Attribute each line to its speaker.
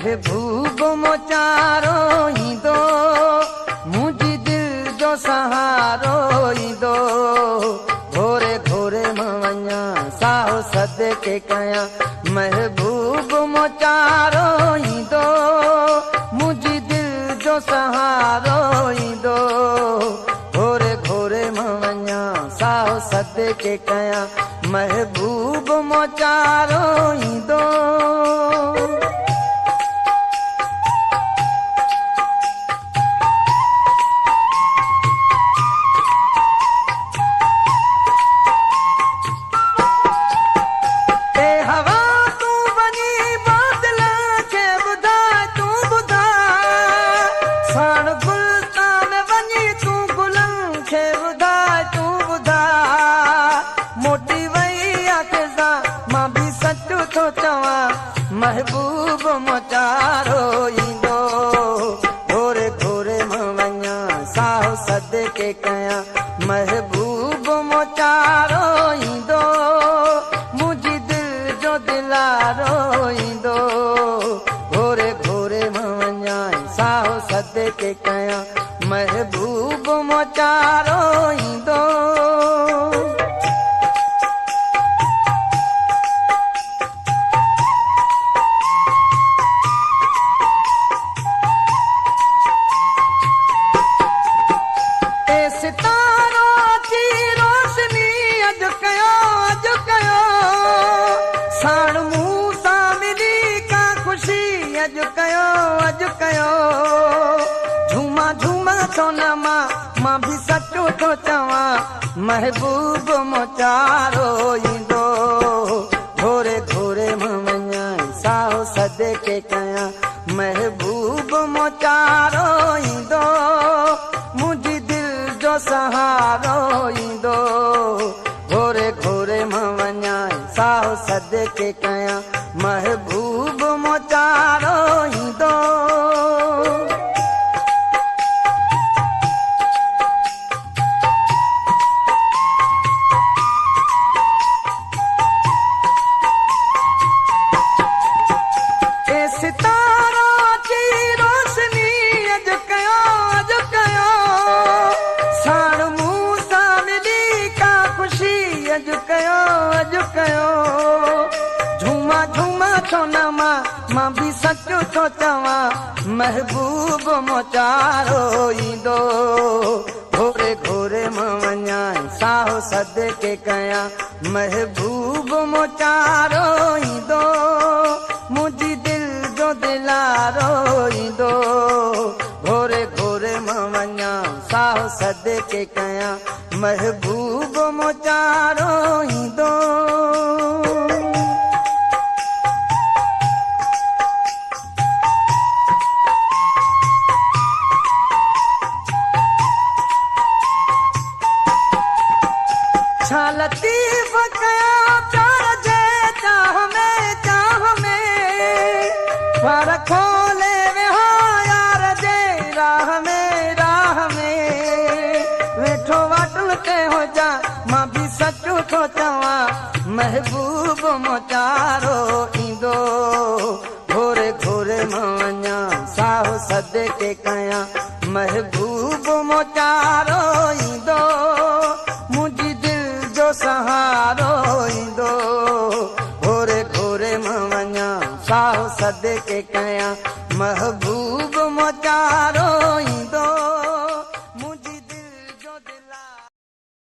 Speaker 1: महबूब मोचारो ईंदो मुंहिंजी दिल जो सहारो ईंदो घोरे घोरे मां वञा साहो सदके कयां महबूब मोचारो ईंदो मुंहिंजी दिल जो सहारो ईंदो घोरे घोरे मां वञा साहो सदके कयां महबूब मोचारो ईंदो महबूब मोचारो ईंदो घोरे घोरे मां वञा साहो सदके कयां महबूब मोचारो ईंदो मुंहिंजी दिल जो दिलारो ईंदो घोरे घोरे मां वञा साहो सदके कयां महबूब मोचारो ईंदो अॼु कयो झूमा झूमा सोना मां भी सचो थो चवां महबूब मोचारो ईंदो घोरे घोरे मां वञा साहो सदके कयां महबूब मोचारो ईंदो मुंहिंजी दिल जो सहारो ईंदो घोरे घोरे मां वञा साहो सदके कयां महबूब मोचारो ईंदो सितारो जी रोशनी अॼु कयो साण मूं सां मिली का ख़ुशी अॼु कयो झूमा झूमा सोना मां भी सचो थो चवां महबूब मोचारो ईंदो घोरे घोरे मां वञा साहो सदके कयां महबूब मोचारो ईंदो मुंहिंजी दिल जो दिलारो ईंदो घोरे घोरे मां वञा साहो सदके कयां महबूब मोचारो ईंदो छा लतीफ़ कयां प्यार जे चाह में पर खोले विहो यार जे राह में वेठो वाटल ते हो जा मां भी सचो थो चवां महबूब मोचारो ईंदो घोरे घोरे मां वञा साहो सदके कयां महबूब मोचारो ईंदो मुंहिंजी दिल जो सहारो ईंदो घोरे घोरे मां वञा साहो सदके कयां महबूब मोचारो